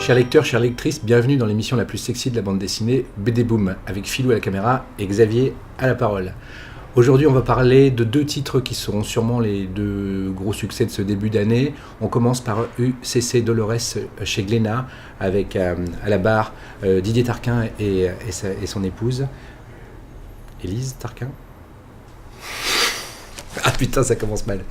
Chers lecteurs, chères lectrices, bienvenue dans l'émission la plus sexy de la bande dessinée, BD Boom, avec Philou à la caméra et Xavier à la parole. Aujourd'hui, on va parler de deux titres qui seront sûrement les deux gros succès de ce début d'année. On commence par UCC Dolores chez Glénat, avec à la barre Didier Tarquin et son épouse, Élise Tarquin. Ah putain, ça commence mal.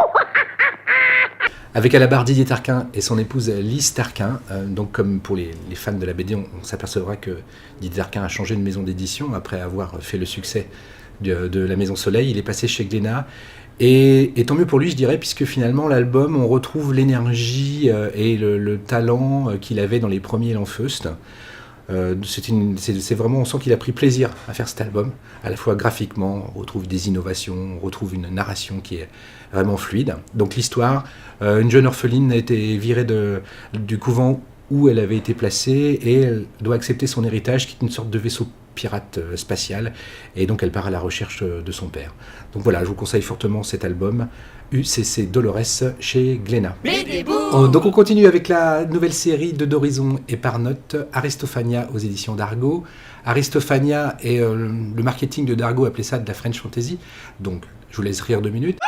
Avec à la barre Didier Tarquin et son épouse Lise Tarquin. Donc comme pour les fans de la BD, on s'apercevra que Didier Tarquin a changé de maison d'édition après avoir fait le succès de la Maison Soleil. Il est passé chez Glénat. Et tant mieux pour lui, je dirais, puisque finalement l'album, on retrouve l'énergie et le talent qu'il avait dans les premiers L'Enfeust. C'est vraiment, on sent qu'il a pris plaisir à faire cet album, à la fois graphiquement, on retrouve des innovations, on retrouve une narration qui est vraiment fluide. Donc l'histoire, une jeune orpheline a été virée du couvent où elle avait été placée et elle doit accepter son héritage qui est une sorte de vaisseau pirate spatial, et donc elle part à la recherche de son père. Donc voilà, je vous conseille fortement cet album, UCC Dolores chez Glénat. Donc on continue avec la nouvelle série de d'Horizon et Parnotte, Aristophania aux éditions d'Argo. Aristophania et le marketing de d'Argo appelait ça de la French Fantasy, donc je vous laisse rire 2 minutes.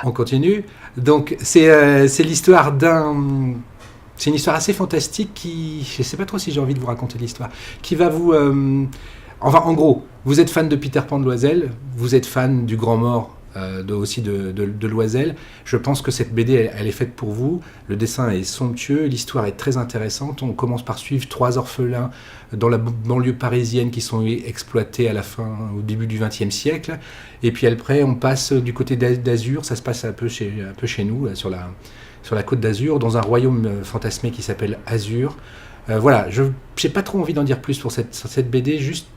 On continue. Donc c'est l'histoire d'un... C'est une histoire assez fantastique qui... Je ne sais pas trop si j'ai envie de vous raconter l'histoire. Qui va vous... Enfin, en gros, vous êtes fan de Peter Pan de Loisel, vous êtes fan du Grand Mort aussi de Loisel. Je pense que cette BD, elle est faite pour vous. Le dessin est somptueux, l'histoire est très intéressante. On commence par suivre 3 orphelins dans la banlieue parisienne qui sont exploités au début du XXe siècle. Et puis après, on passe du côté d'Azur. Ça se passe un peu chez nous, sur la côte d'Azur, dans un royaume fantasmé qui s'appelle Azur. Voilà, je n'ai pas trop envie d'en dire plus sur cette BD, juste,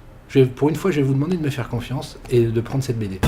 pour une fois, je vais vous demander de me faire confiance et de prendre cette BD.